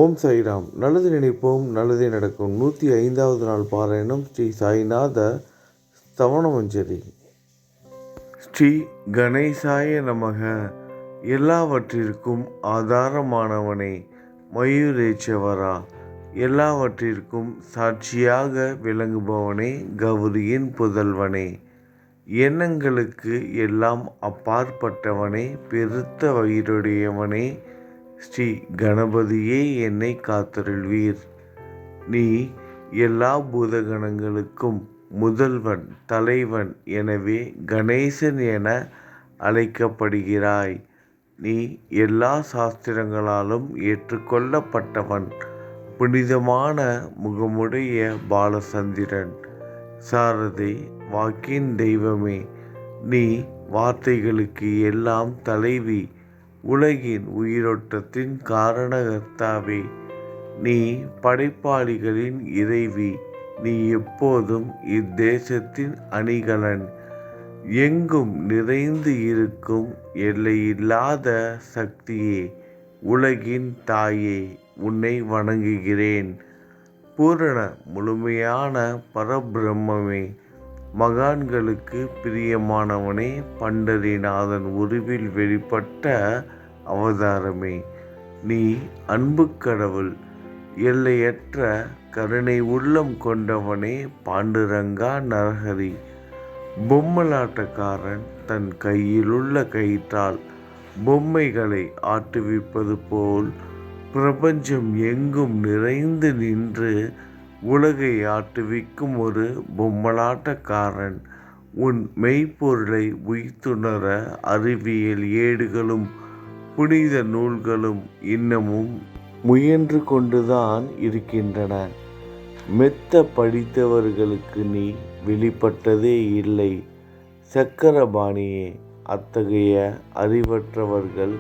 ஓம் சாய்ராம். நல்லது நினைப்போம், நல்லதே நடக்கும். 105வது நாள் பாராயணம் ஸ்ரீ சாய்நாத ஸ்தவனமஞ்சரி. ஸ்ரீ கணேசாய நமக. எல்லாவற்றிற்கும் ஆதாரமானவனே, மயூரேச்சவரா, எல்லாவற்றிற்கும் சாட்சியாக விளங்குபவனே, கௌரியின் புதல்வனே, எண்ணங்களுக்கு எல்லாம் அப்பாற்பட்டவனே, பெருத்த வயிறுடையவனே, ஸ்ரீ கணபதியே என்னை காத்தருள்வீர். நீ எல்லா பூதகணங்களுக்கும் முதல்வன், தலைவன். எனவே கணேசன் என அழைக்கப்படுகிறாய். நீ எல்லா சாஸ்திரங்களாலும் ஏற்றுக்கொள்ளப்பட்டவன், புனிதமான முகமுடைய பாலசந்திரன், சாரதே, வாக்கின் தெய்வமே. நீ வார்த்தைகளுக்கு எல்லாம் தலைவி, உலகின் உயிரோட்டத்தின் காரணகர்த்தாவே. நீ படைப்பாளிகளின் இறைவி. நீ எப்போதும் இத்தேசத்தின் அணிகலன், எங்கும் நிறைந்து இருக்கும் எல்லையில்லாத சக்தியே, உலகின் தாயே, உன்னை வணங்குகிறேன். பூரண முழுமையான பரபிரம்மே, மகான்களுக்கு பிரியமானவனே, பண்டரிநாதன் உருவில் வெளிப்பட்ட அவதாரமே. நீ அன்பு கடவுள், எல்லையற்ற கருணை உள்ளம் கொண்டவனே, பாண்டுரங்கா நரஹரி. பொம்மலாட்டக்காரன் தன் கையிலுள்ள கயிற்றால் பொம்மைகளை ஆட்டுவிப்பது போல் பிரபஞ்சம் எங்கும் நிறைந்து நின்று உலகை ஆட்டுவிக்கும் ஒரு பொம்மலாட்டக்காரன். உன் மெய்ப்பொருளை உய்த்துணர அறிவியல் ஏடுகளும் புனித நூல்களும் இன்னமும் முயன்று கொண்டுதான் இருக்கின்றன. மெத்த படித்தவர்களுக்கு நீ வெளிப்பட்டதே இல்லை. சக்கரபாணியே, அத்தகைய அறிவற்றவர்கள்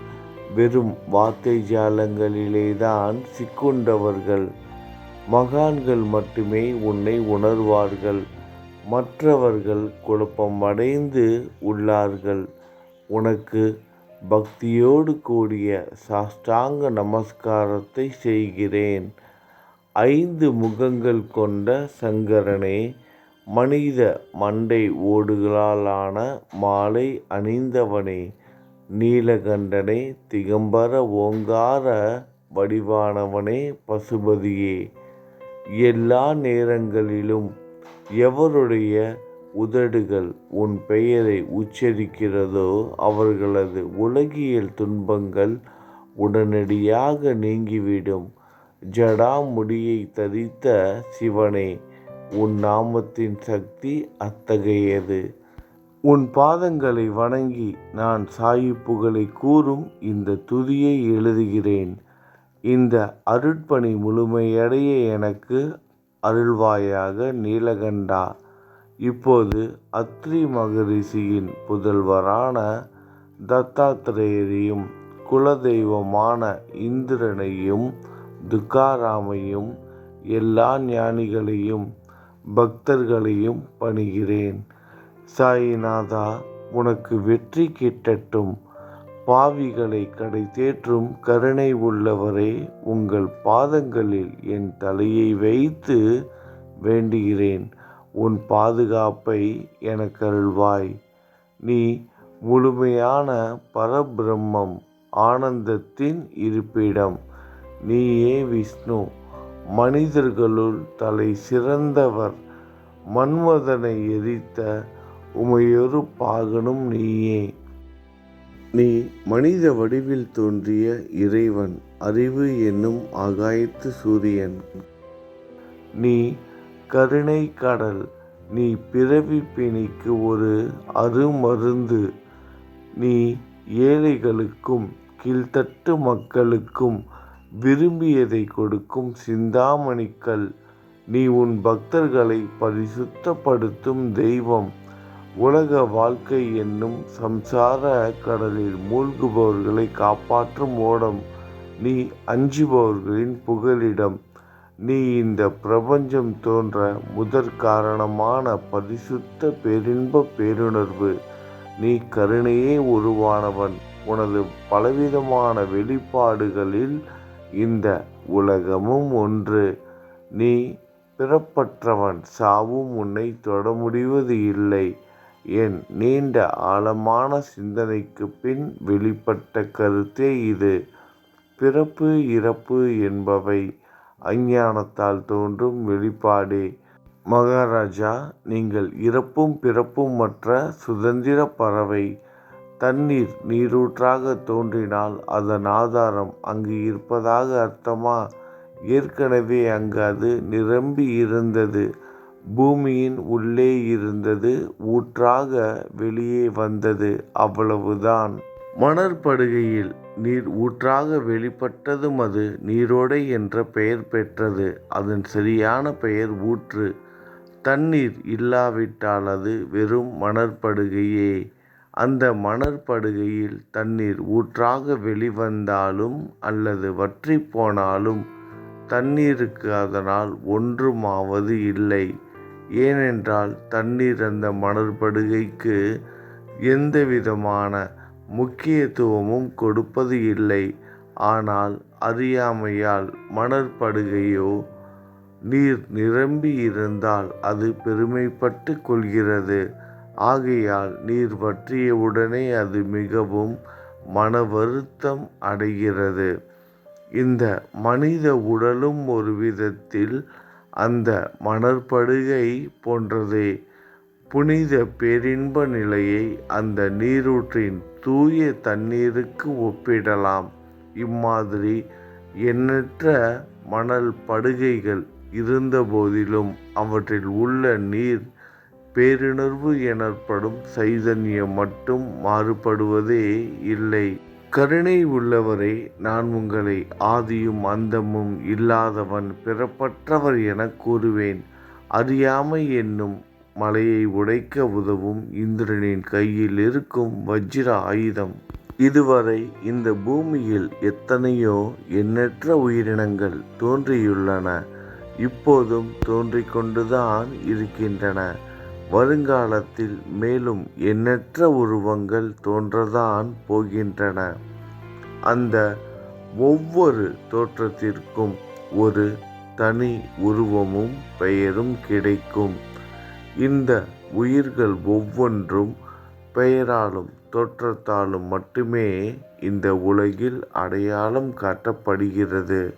வெறும் வார்த்தை ஜாலங்களிலேதான் சிக்குண்டவர்கள். மகான்கள் மட்டுமே உன்னை உணர்வார்கள். மற்றவர்கள் குழப்பமடைந்து உள்ளார்கள். உனக்கு பக்தியோடு கூடிய சாஷ்டாங்க நமஸ்காரத்தை செய்கிறேன். 5 முகங்கள் கொண்ட சங்கரனே, மனித மண்டை ஓடுகளாலான மாலை அணிந்தவனே, நீலகண்டனே, திகம்பர ஓங்கார வடிவானவனே, பசுபதியே. எல்லா நேரங்களிலும் எவருடைய உதடுகள் உன் பெயரை உச்சரிக்கிறதோ அவர்களது உலகியல் துன்பங்கள் உடனடியாக நீங்கிவிடும். ஜடாமுடியை தரித்த சிவனே, உன் நாமத்தின் சக்தி அத்தகையது. உன் பாதங்களை வணங்கி நான் சாயிப்புகளை கூறும் இந்த துதியை எழுதுகிறேன். இந்த அருட்பணி முழுமையடைய எனக்கு அருள்வாயாக நீலகண்டா. இப்போது அத்ரி மகரிஷியின் புதல்வரான தத்தாத்திரேயரையும் குலதெய்வமான இந்திரனையும் துக்காராமையும் எல்லா ஞானிகளையும் பக்தர்களையும் பணிகிறேன். சாயிநாதா, உனக்கு வெற்றி கிட்டட்டும். பாவிகளை கடை தேற்றும் கருணை உள்ளவரே, உங்கள் பாதங்களில் என் தலையை வைத்து வேண்டுகிறேன். உன் பாதுகாப்பை எனக்கருள்வாய். நீ முழுமையான பரபிரம்மம், ஆனந்தத்தின் இருப்பிடம். நீயே விஷ்ணு, மனிதர்களுள் தலை சிறந்தவர். மன்மதனை எரித்த உமையொரு பாகனும் நீயே. நீ மனித வடிவில் தோன்றிய இறைவன், அறிவு என்னும் ஆகாயத்து சூரியன். நீ கருணை கடல். நீ பிறவி பிணிக்கு ஒரு அருமருந்து. நீ ஏழைகளுக்கும் கீழ்த்தட்டு மக்களுக்கும் விரும்பியதை கொடுக்கும் சிந்தாமணிக்கல். நீ உன் பக்தர்களை பரிசுத்தப்படுத்தும் தெய்வம். உலக வாழ்க்கை என்னும் சம்சார கடலில் மூழ்குபவர்களை காப்பாற்றும் ஓடம். நீ அஞ்சுபவர்களின் புகலிடம். நீ இந்த பிரபஞ்சம் தோன்ற முதற் காரணமான பரிசுத்த பேரின்ப பேருணர்வு. நீ கருணையே உருவானவன். உனது பலவிதமான வெளிப்பாடுகளில் இந்த உலகமும் ஒன்று. நீ பிறப்பற்றவன், சாவும் உன்னை தொட முடிவது இல்லை. என் நீண்ட ஆழமான சிந்தனைக்குப் பின் வெளிப்பட்ட கருத்தே இது. பிறப்பு இறப்பு என்பவை அஞ்ஞானத்தால் தோன்றும் வெளிப்பாடே. மகாராஜா, நீங்கள் இறப்பும் பிறப்பும் மற்ற சுதந்திர பறவை. தண்ணீர் நீரூற்றாக தோன்றினால் அதன் ஆதாரம் அங்கு இருப்பதாக அர்த்தமா? ஏற்கனவே அங்கு அது நிரம்பி இருந்தது. பூமியின் உள்ளே இருந்தது, ஊற்றாக வெளியே வந்தது, அவ்வளவுதான். மணற்படுகையில் நீர் ஊற்றாக வெளிப்பட்டதும் அது நீரோடை என்ற பெயர் பெற்றது. அதன் சரியான பெயர் ஊற்று. தண்ணீர் இல்லாவிட்டால் அது வெறும் மணற்படுகையே. அந்த மணற்படுகையில் தண்ணீர் ஊற்றாக வெளிவந்தாலும் அல்லது வற்றிப் போனாலும் தண்ணீருக்கு அதனால் ஒன்றுமாவது இல்லை. ஏனென்றால் தண்ணீர் அந்த மணற்படுகைக்கு எந்தவிதமான முக்கியத்துவமும் கொடுப்பது இல்லை. ஆனால் அறியாமையால் மணற்படுகையோ நீர் நிரம்பி இருந்தால் அது பெருமைப்பட்டு கொள்கிறது. ஆகையால் நீர் வற்றியவுடனே அது மிகவும் மன வருத்தம் அடைகிறது. இந்த மனித உடலும் ஒரு விதத்தில் அந்த மணற்படுகை போன்றதே. புனித பேரின்ப நிலையை அந்த நீரூற்றின் தூய தண்ணீருக்கு ஒப்பிடலாம். இம்மாதிரி எண்ணற்ற மணல் படுகைகள் இருந்தபோதிலும் அவற்றில் உள்ள நீர் பேருணர்வு எனப்படும் சைதன்யம் மட்டும் மாறுபடுவதே இல்லை. கருணை உள்ளவரே, நான் உங்களை ஆதியும் அந்தமும் இல்லாதவன், பிறப்பற்றவர் எனக் கூறுவேன். அறியாமை என்னும் மலையை உடைக்க உதவும் இந்திரனின் கையில் இருக்கும் வஜ்ர ஆயுதம். இதுவரை இந்த பூமியில் எத்தனையோ எண்ணற்ற உயிரினங்கள் தோன்றியுள்ளன. இப்போதும் தோன்றிக் கொண்டுதான் இருக்கின்றன. வருங்காலத்தில் மேலும் எண்ணற்ற உருவங்கள் தோன்றத்தான் போகின்றன. அந்த ஒவ்வொரு தோற்றத்திற்கும் ஒரு தனி உருவமும் பெயரும் கிடைக்கும். இந்த உயிர்கள் ஒவ்வொன்றும் பெயராலும் தோற்றத்தாலும் மட்டுமே இந்த உலகில் அடையாளம் காட்டப்படுகிறது.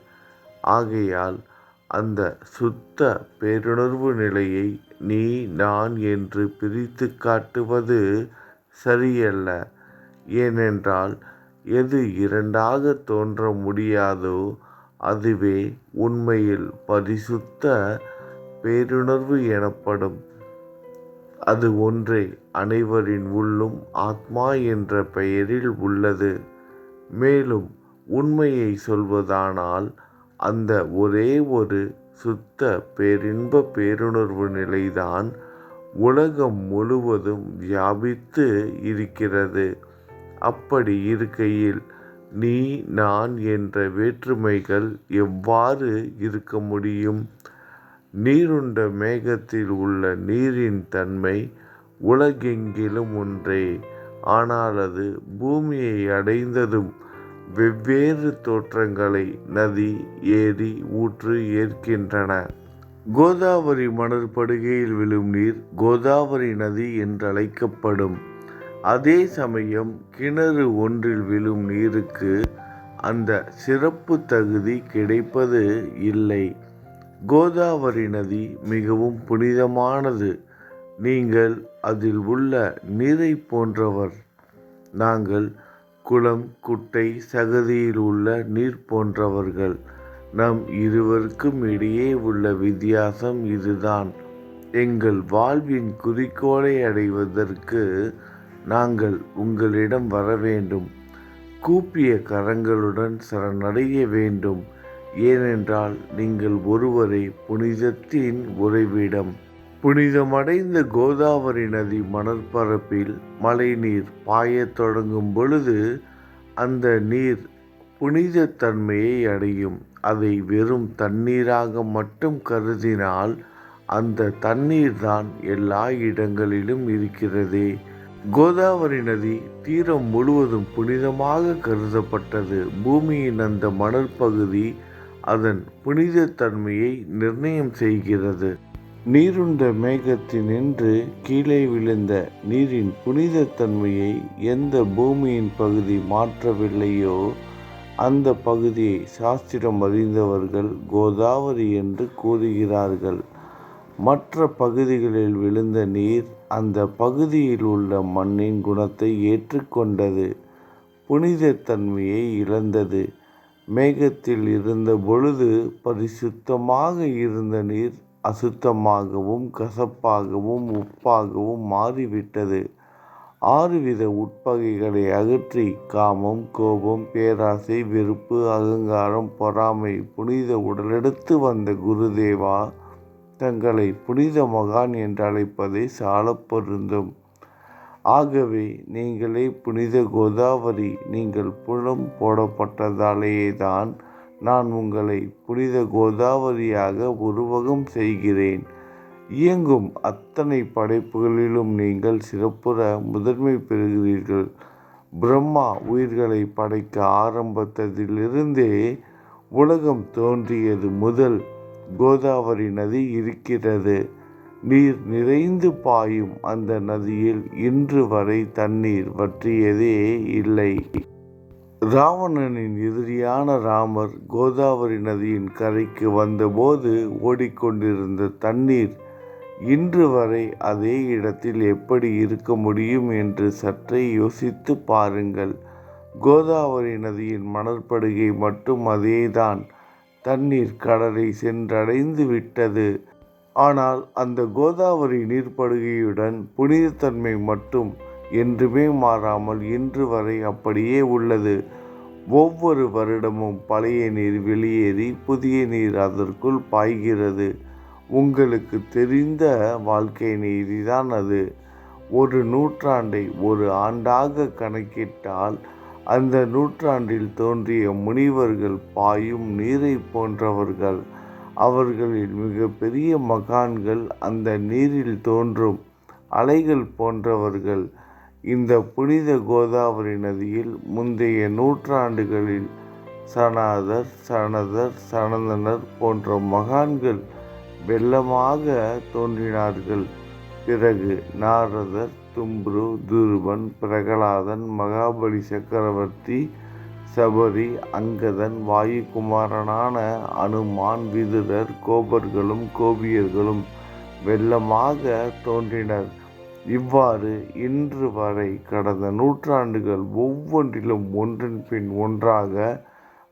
ஆகையால் அந்த சுத்த பேருணர்வு நிலையை நீ நான் என்று பிரித்து காட்டுவது சரியல்ல. ஏனென்றால் எது இரண்டாக தோன்ற முடியாதோ அதுவே உண்மையில் பரிசுத்த பேருணர்வு எனப்படும். அது ஒன்றே அனைவரின் உள்ளும் ஆத்மா என்ற பெயரில் உள்ளது. மேலும் உண்மையை சொல்வதானால் அந்த ஒரே ஒரு சுத்த பேரின்ப பேருணர்வு நிலைதான் உலகம் முழுவதும் வியாபித்து இருக்கிறது. அப்படி இருக்கையில் நீ நான் என்ற வேற்றுமைகள் எவ்வாறு இருக்க முடியும்? நீருண்ட மேகத்தில் உள்ள நீரின் தன்மை உலகெங்கிலும் ஒன்றே. ஆனால் அது பூமியை அடைந்ததும் வெவ்வேறு தோற்றங்களை நதி, ஏரி, ஊற்று ஏற்கின்றன. கோதாவரி மணற்படுகையில் விழும் நீர் கோதாவரி நதி என்றழைக்கப்படும். அதே சமயம் கிணறு ஒன்றில் விழும் நீருக்கு அந்த சிறப்பு தகுதி கிடைப்பது இல்லை. கோதாவரி நதி மிகவும் புனிதமானது. நீங்கள் அதில் உள்ள நீரை போன்றவர். நாங்கள் குளம், குட்டை, சகதியில் உள்ள நீர் போன்றவர்கள். நம் இருவருக்கும் இடையே உள்ள வித்தியாசம் இதுதான். எங்கள் வாழ்வின் குறிக்கோளை அடைவதற்கு நாங்கள் உங்களிடம் வர வேண்டும். கூப்பிய கரங்களுடன் சரணடைய வேண்டும். ஏனென்றால் நீங்கள் ஒருவரே புனிதத்தின் உறைவிடம். புனிதமடைந்த கோதாவரி நதி மணற்பரப்பில் மழை நீர் பாயத் தொடங்கும் பொழுது அந்த நீர் புனித தன்மையை அடையும். அதை வெறும் தண்ணீராக மட்டும் கருதினால் அந்த தண்ணீர்தான் எல்லா இடங்களிலும் இருக்கிறதே. கோதாவரி நதி தீரம் முழுவதும் புனிதமாக கருதப்பட்டது. பூமியின் அந்த மணற்பகுதி அதன் புனித தன்மையை நிர்ணயம் செய்கிறது. நீருண்ட மேகத்தினின்று கீழே விழுந்த நீரின் புனித தன்மையை எந்த பூமியின் பகுதி மாற்றவில்லையோ அந்த பகுதியை சாஸ்திரம் அறிந்தவர்கள் கோதாவரி என்று கூறுகிறார்கள். மற்ற பகுதிகளில் விழுந்த நீர் அந்த பகுதியில் உள்ள மண்ணின் குணத்தை ஏற்றுக்கொண்டது, புனித தன்மையை இழந்தது. மேகத்தில் இருந்த பொழுது பரிசுத்தமாக இருந்த நீர் அசுத்தமாகவும் கசப்பாகவும் உப்பாகவும் மாறிவிட்டது. 6 வித உட்பகைகளை அகற்றி காமம், கோபம், பேராசை, வெறுப்பு, அகங்காரம், பொறாமை புனித உடலெடுத்து வந்த குருதேவா தங்களை புனித மகான் என்று அழைப்பதை சாலப் பொருந்தும். ஆகவே நீங்களே புனித கோதாவரி. நீங்கள் புலம் போடப்பட்டதாலேதான் நான் உங்களை புனித கோதாவரியாக உருவகம் செய்கிறேன். இயங்கும் அத்தனை படைப்புகளிலும் நீங்கள் சிறப்புற முதன்மை பெறுகிறீர்கள். பிரம்மா உயிர்களை படைக்க ஆரம்பித்ததிலிருந்தே உலகம் தோன்றியது முதல் கோதாவரி நதி இருக்கிறது. நீர் நிறைந்து பாயும் அந்த நதியில் இன்று வரை தண்ணீர் வற்றியதே இல்லை. ராவணனின் எதிரியான ராமர் கோதாவரி நதியின் கரைக்கு வந்தபோது ஓடிக்கொண்டிருந்த தண்ணீர் இன்று வரை அதே இடத்தில் எப்படி இருக்க முடியும் என்று சற்றே யோசித்து பாருங்கள். கோதாவரி நதியின் மணற்படுகை மட்டும் அதேதான். தண்ணீர் கடலை சென்றடைந்து விட்டது. ஆனால் அந்த கோதாவரி நீர்ப்படுகையுடன் புனிதத்தன்மை மட்டும் என்றுமே மாறாமல் இன்று வரை அப்படியே உள்ளது. ஒவ்வொரு வருடமும் பழைய நீர் வெளியேறி புதிய நீர் அதற்குள் பாய்கிறது. உங்களுக்கு தெரிந்த வாழ்க்கை நீதிதான் அது. ஒரு நூற்றாண்டை ஒரு ஆண்டாக கணக்கிட்டால் அந்த நூற்றாண்டில் தோன்றிய முனிவர்கள் பாயும் நீரை போன்றவர்கள். அவர்களில் மிகப்பெரிய மகான்கள் அந்த நீரில் தோன்றும் அலைகள் போன்றவர்கள். இந்த புனித கோதாவரி நதியில் முந்தைய நூற்றாண்டுகளில் சனதர், சனந்தனர் போன்ற மகான்கள் வெள்ளமாக தோன்றினார்கள். பிறகு நாரதர், தும்புரு, துருவன், பிரகலாதன், மகாபலி சக்கரவர்த்தி, சபரி, அங்கதன், வாயுகுமாரனான அனுமான், விதுரர், கோபர்களும் கோபியர்களும் வெள்ளமாக தோன்றினர். இவ்வாறு இன்று வரை கடந்த நூற்றாண்டுகள் ஒவ்வொன்றிலும் ஒன்றன் பின் ஒன்றாக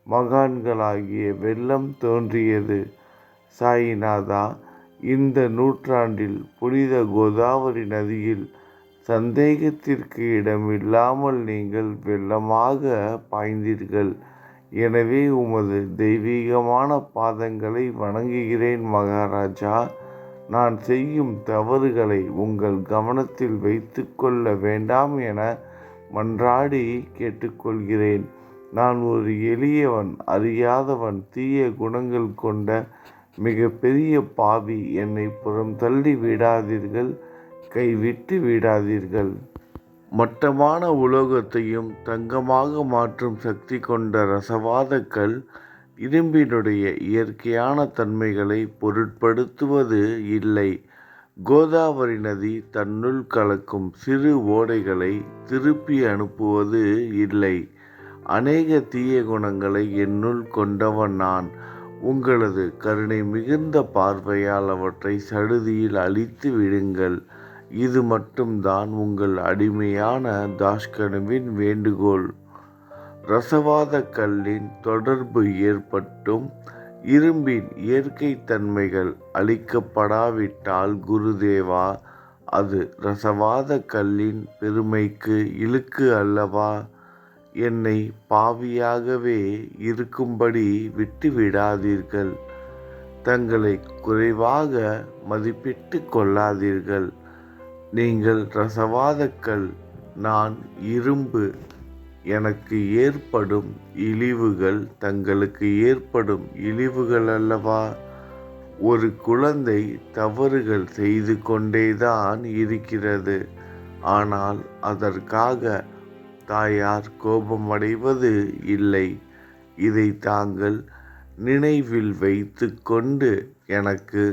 மகான்களாகிய வெள்ளம் தோன்றியது. சாயிநாதா, இந்த நூற்றாண்டில் புனித கோதாவரி நதியில் சந்தேகத்திற்கு இடமில்லாமல் நீங்கள் வெள்ளமாக பாய்ந்தீர்கள். எனவே உமது தெய்வீகமான பாதங்களை வணங்குகிறேன் மகாராஜா. நான் செய்யும் தவறுகளை உங்கள் கவனத்தில் வைத்து கொள்ள வேண்டாம் என மன்றாடி கேட்டுக்கொள்கிறேன். நான் ஒரு எளியவன், அறியாதவன், தீய குணங்கள் கொண்ட மிகப்பெரிய பாவி. என்னை புறம் தள்ளி விடாதீர்கள், கைவிட்டு விடாதீர்கள். மட்டமான உலோகத்தையும் தங்கமாக மாற்றும் சக்தி கொண்ட ரசவாத கல் இரும்பினுடைய இயற்கையான தன்மைகளை பொருட்படுத்துவது இல்லை. கோதாவரி நதி தன்னுள் கலக்கும் சிறு ஓடைகளை திருப்பி அனுப்புவது இல்லை. அநேக தீய குணங்களை என்னுள் கொண்டவன் நான். உங்களது கருணை மிகுந்த பார்வையால் அவற்றை சடுதியில் அழித்து விடுங்கள். இது மட்டும்தான் உங்கள் அடிமையான தாஷ்கனுவின் வேண்டுகோள். ரசவாத கல்லின் தொடர்பு ஏற்பட்டும் இரும்பின் இயற்கை தன்மைகள் அளிக்கப்படாவிட்டால் குருதேவா, அது ரசவாத கல்லின் பெருமைக்கு இழுக்கு அல்லவா? என்னை பாவியாகவே இருக்கும்படி விட்டுவிடாதீர்கள். தங்களை குறைவாக மதிப்பிட்டு கொள்ளாதீர்கள். நீங்கள் ரசவாதக்கல், நான் இரும்பு. எனக்கு ஏற்படும் இழிவுகள் தங்களுக்கு ஏற்படும் இழிவுகள் அல்லவா? ஒரு குழந்தை தவறுகள் செய்து கொண்டேதான் இருக்கிறது. ஆனால் அதற்காக தாயார் கோபமடைவது இல்லை. இதை தாங்கள் நினைவில் வைத்து கொண்டு எனக்கு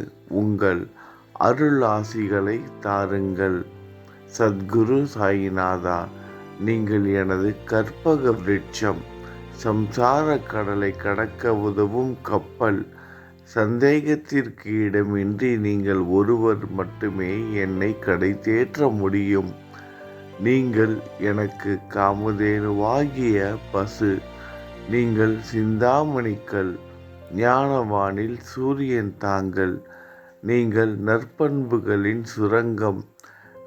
உங்கள் அருளாசிகளை தாருங்கள். சத்குரு சாயிநாதா, நீங்கள் எனது கற்பக விருட்சம், சம்சார கடலை கடக்க உதவும் கப்பல். சந்தேகத்திற்கு இடமின்றி நீங்கள் ஒருவர் மட்டுமே என்னை கடை தேற்ற முடியும். நீங்கள் எனக்கு காமதேனுவாகிய பசு, நீங்கள் சிந்தாமணிக்கல், ஞானவானில் சூரியன் தாங்கள், நீங்கள் நற்பண்புகளின் சுரங்கம்,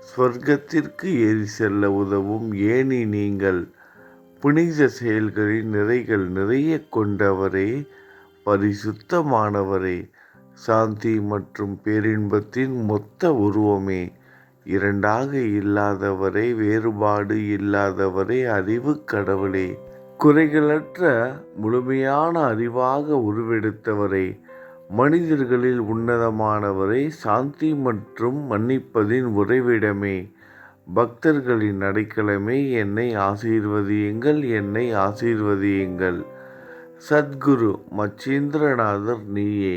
ஸ்வர்க்கத்திற்கு ஏறி செல்ல உதவும் ஏணி நீங்கள், புனித செயல்களின் நிறைகள் நிறைய கொண்டவரே, பரிசுத்தமானவரே, சாந்தி மற்றும் பேரின்பத்தின் மொத்த உருவமே, இரண்டாக இல்லாதவரே, வேறுபாடு இல்லாதவரே, அறிவு கடவுளே, குறைகளற்ற முழுமையான அறிவாக உருவெடுத்தவரே, மனிதர்களில் உன்னதமானவரே, சாந்தி மற்றும் மன்னிப்பதின் உறைவிடமே, பக்தர்களின் அடைக்கலமே, என்னை ஆசீர்வதியுங்கள், என்னை ஆசீர்வதியுங்கள். சத்குரு மச்சீந்திரநாதர் நீயே.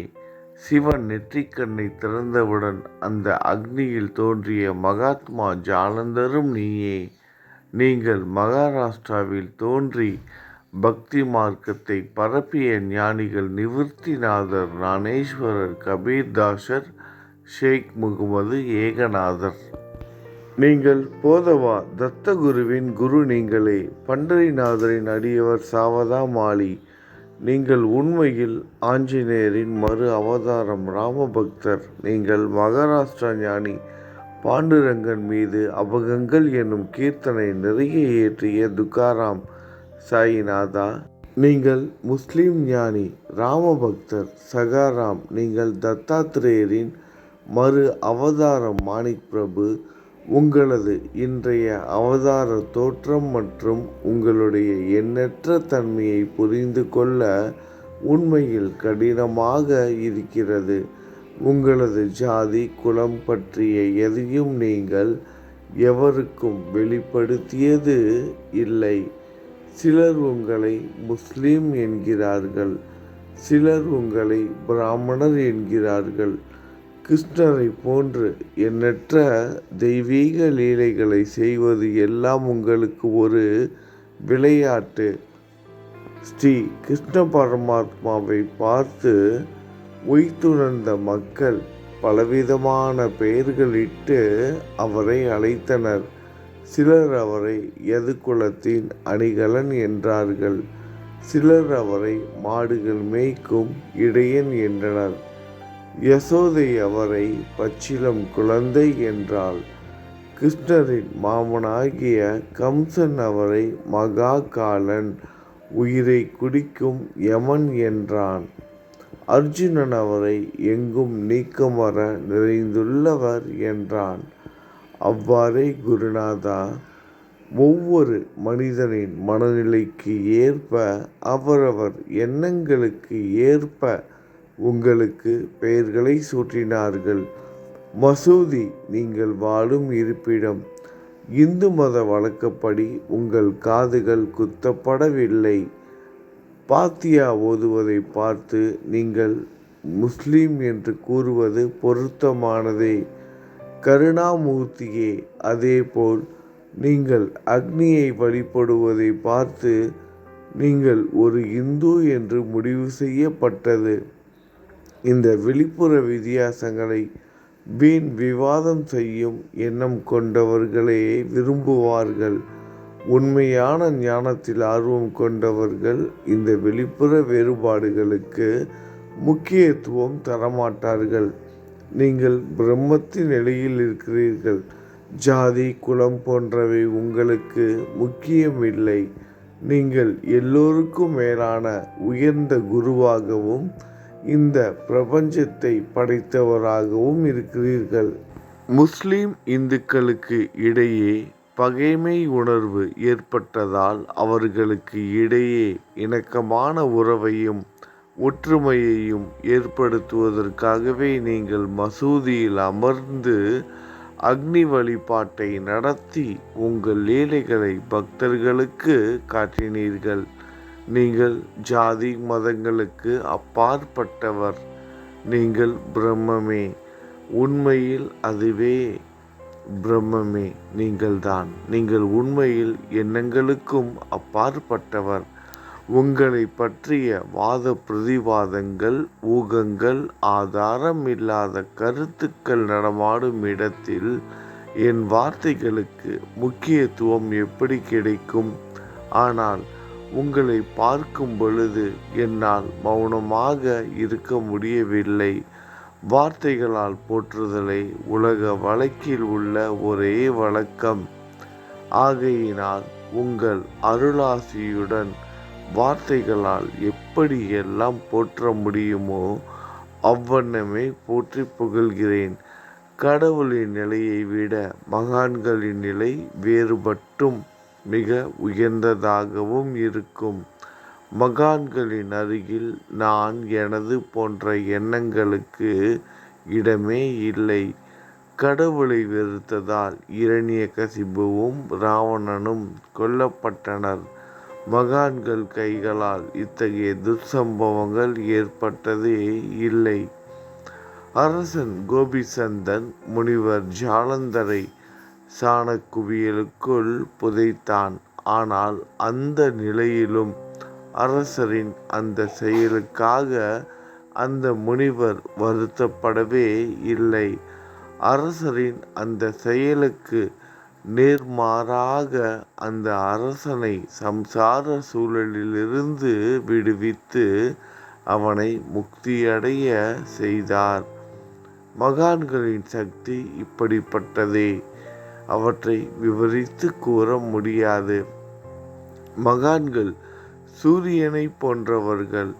சிவன் நெற்றிக்கண்ணை திறந்தவுடன் அந்த அக்னியில் தோன்றிய மகாத்மா ஜாலந்தரும் நீயே. நீங்கள் மகாராஷ்டிராவில் தோன்றி பக்தி மார்க்கத்தை பரப்பிய ஞானிகள் நிவர்த்திநாதர், ஞானேஸ்வரர், கபீர்தாசர், ஷேக் முகமது ஏகநாதர். நீங்கள் போதவா தத்தகுருவின் குரு நீங்களே. பண்டரிநாதரின் அடியவர் சாவதா மாலி. நீங்கள் உண்மையில் ஆஞ்சநேயரின் மறு அவதாரம், ராமபக்தர். நீங்கள் மகாராஷ்டிரா ஞானி பாண்டுரங்கன் மீது அபகங்கள் என்னும் கீர்த்தனை நிறைய இயற்றிய துக்காராம் சாயிநாதா. நீங்கள் முஸ்லிம் ஞானி ராமபக்தர் சகாராம். நீங்கள் தத்தாத்திரேயரின் மறு அவதாரம் மாணிக் பிரபு. உங்களது இன்றைய அவதார தோற்றம் மற்றும் உங்களுடைய எண்ணற்ற தன்மையை புரிந்து கொள்ள உண்மையில் கடினமாக இருக்கிறது. உங்களது ஜாதி குலம் பற்றிய எதையும் நீங்கள் எவருக்கும் வெளிப்படுத்தியது இல்லை. சிலர் உங்களை முஸ்லிம் என்கிறார்கள், சிலர் உங்களை பிராமணர் என்கிறார்கள். கிருஷ்ணரை போன்று எண்ணற்ற தெய்வீக லீலைகளை செய்வது எல்லாம் உங்களுக்கு ஒரு விளையாட்டு. ஸ்ரீ கிருஷ்ண பரமாத்மாவை பார்த்து உய்த்துணர்ந்த மக்கள் பலவிதமான பெயர்களிட்டு அவரை அழைத்தனர். சிலர் அவரை யதுகுலத்தின் அணிகலன் என்றார்கள், சிலர் அவரை மாடுகள் மேய்க்கும் இடையன் என்றனர். யசோதை அவரை பச்சிளம் குழந்தை என்றாள். கிருஷ்ணரின் மாமனாகிய கம்சன் அவரை மகா காலன், உயிரை குடிக்கும் யமன் என்றான். அர்ஜுனன் அவரை எங்கும் நீக்கமற நிறைந்துள்ளவர் என்றான். அவ்வாறே குருநாதா, ஒவ்வொரு மனிதனின் மனநிலைக்கு ஏற்ப, அவரவர் எண்ணங்களுக்கு ஏற்ப உங்களுக்கு பெயர்களை சூட்டினார்கள். மசூதி நீங்கள் வாழும் இருப்பிடம். இந்து மத வழக்கப்படி உங்கள் காதுகள் குத்தப்படவில்லை. பாத்தியா ஓதுவதை பார்த்து நீங்கள் முஸ்லீம் என்று கூறுவது பொருத்தமானதே. கருணாமூர்த்தியே, அதேபோல் நீங்கள் அக்னியை வழிபடுவதை பார்த்து நீங்கள் ஒரு இந்து என்று முடிவு செய்யப்பட்டது. இந்த வெளிப்புற வித்தியாசங்களை வீண் விவாதம் செய்யும் எண்ணம் கொண்டவர்களே விரும்புவார்கள். உண்மையான ஞானத்தில் ஆர்வம் கொண்டவர்கள் இந்த வெளிப்புற வேறுபாடுகளுக்கு முக்கியத்துவம் தரமாட்டார்கள். நீங்கள் பிரம்மத்தின் நிலையில் இருக்கிறீர்கள். ஜாதி குலம் போன்றவை உங்களுக்கு முக்கியமில்லை. நீங்கள் எல்லோருக்கும் மேலான உயர்ந்த குருவாகவும் இந்த பிரபஞ்சத்தை படைத்தவராகவும் இருக்கிறீர்கள். முஸ்லிம் இந்துக்களுக்கு இடையே பகைமை உணர்வு ஏற்பட்டதால் அவர்களுக்கு இடையே இணக்கமான உறவையும் ஒற்றுமையையும் ஏற்படுத்துவதற்காகவே நீங்கள் மசூதியில் அமர்ந்து அக்னி வழிபாட்டை நடத்தி உங்கள் லீலைகளை பக்தர்களுக்கு காட்டினீர்கள். நீங்கள் ஜாதி மதங்களுக்கு அப்பாற்பட்டவர். நீங்கள் பிரம்மமே. உண்மையில் அதுவே பிரம்மமே நீங்கள்தான். நீங்கள் உண்மையில் எண்ணங்களுக்கும் அப்பாற்பட்டவர். உங்களை பற்றிய வாத பிரதிவாதங்கள், ஊகங்கள், ஆதாரம் இல்லாத கருத்துக்கள் நடமாடும் இடத்தில் என் வார்த்தைகளுக்கு முக்கியத்துவம் எப்படி கிடைக்கும்? ஆனால் உங்களை பார்க்கும் பொழுது என்னால் மௌனமாக இருக்க முடியவில்லை. வார்த்தைகளால் போற்றுதலை உலக வழக்கில் உள்ள ஒரே வழக்கம். ஆகையினால் உங்கள் அருளாசியுடன் வார்த்தைகளால் எப்படியெல்லாம் போற்ற முடியுமோ அவ்வண்ணமே போற்றி புகழ்கிறேன். கடவுளின் நிலையை விட மகான்களின் நிலை வேறுபட்டும் மிக உயர்ந்ததாகவும் இருக்கும். மகான்களின் அருகில் நான் எனது போன்ற எண்ணங்களுக்கு இடமே இல்லை. கடவுளை வெறுத்ததால் இரணியகசிபுவும் ராவணனும் கொல்லப்பட்டனர். மகான்கள் கைகளால் இத்தகைய துர்சம்பவங்கள் ஏற்பட்டதே இல்லை. அரசன் கோபிசந்தன் முனிவர் ஜாலந்தரை சாணக்குவியலுக்குள் புதைத்தான். ஆனால் அந்த நிலையிலும் அரசரின் அந்த செயலுக்காக அந்த முனிவர் வருத்தப்படவே இல்லை. அரசரின் அந்த செயலுக்கு நேர்மாறாக அந்த அரசனை சம்சார சூழலிலிருந்து விடுவித்து அவனை முக்தியடைய செய்தார். மகான்களின் சக்தி இப்படிப்பட்டதே. அவற்றை விவரித்து கூற முடியாது. மகான்கள் சூரியனை போன்றவர்கள்.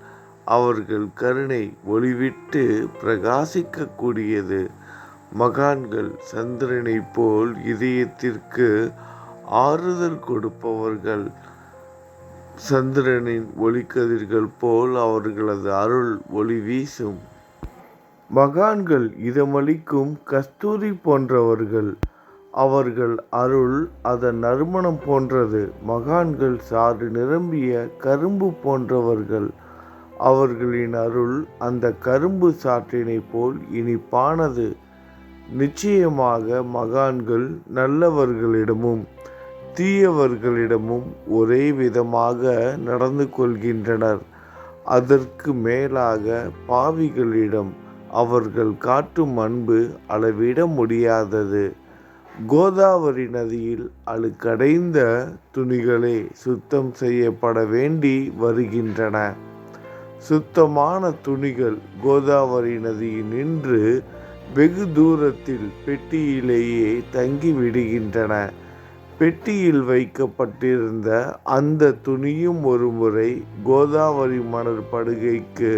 அவர்கள் கருணை ஒளிவிட்டு பிரகாசிக்கக்கூடியது. மகான்கள் சந்திரனை போல் இதயத்திற்கு ஆறுதல் கொடுப்பவர்கள். சந்திரனின் ஒளிக்கதிர்கள் போல் அவர்களது அருள் ஒளி வீசும். மகான்கள் இதமளிக்கும் கஸ்தூரி போன்றவர்கள். அவர்கள் அருள் அதன் நறுமணம் போன்றது. மகான்கள் சாறு நிரம்பிய கரும்பு போன்றவர்கள். அவர்களின் அருள் அந்த கரும்பு சாற்றினை போல் இனிப்பானது. நிச்சயமாக மகான்கள் நல்லவர்களிடமும் தீயவர்களிடமும் ஒரே விதமாக நடந்து கொள்கின்றனர். அதற்கு மேலாக பாவிகளிடம் அவர்கள் காட்டும் அன்பு அளவிட முடியாதது. கோதாவரி நதியில் அழுக்கடைந்த துணிகளே சுத்தம் செய்யப்பட வேண்டி வருகின்றன. சுத்தமான துணிகள் கோதாவரி நதியில் நின்று வெகு தூரத்தில் பெட்டியிலேயே தங்கிவிடுகின்றன. பெட்டியில் வைக்கப்பட்டிருந்த அந்த துணியும் ஒருமுறை கோதாவரி மணல் படுகைக்கு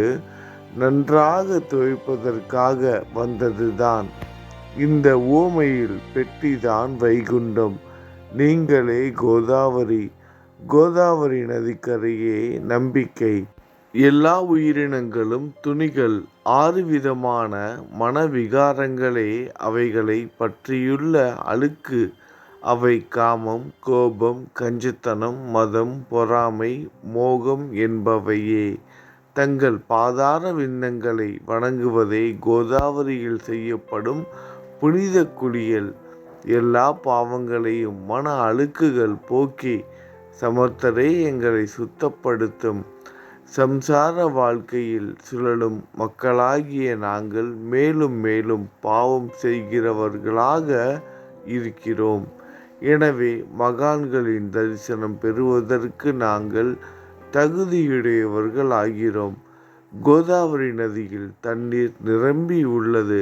நன்றாக துவைப்பதற்காக வந்ததுதான். இந்த உவமையில் பெட்டிதான் வைகுண்டம். நீங்களே கோதாவரி. கோதாவரி நதிக்கரையே நம்பிக்கை. எல்லா உயிரினங்களும் துணிகள். 6 விதமான மனவிகாரங்களே அவைகளை பற்றியுள்ள அழுக்கு. அவை காமம், கோபம், கஞ்சத்தனம், மதம், பொறாமை, மோகம் என்பவையே. தங்கள் பாதார விந்தங்களை வணங்குவதே கோதாவரியில் செய்யப்படும் புனித குளியல். எல்லா பாவங்களையும் மன அழுக்குகள் போக்கி சமர்த்தரே எங்களை சுத்தப்படுத்தும். சம்சார வாழ்க்கையில் சுழலும் மக்களாகிய நாங்கள் மேலும் மேலும் பாவம் செய்கிறவர்களாக இருக்கிறோம். எனவே மகான்களின் தரிசனம் பெறுவதற்கு நாங்கள் தகுதியுடையவர்கள் ஆகிறோம். கோதாவரி நதியில் தண்ணீர் நிரம்பி உள்ளது.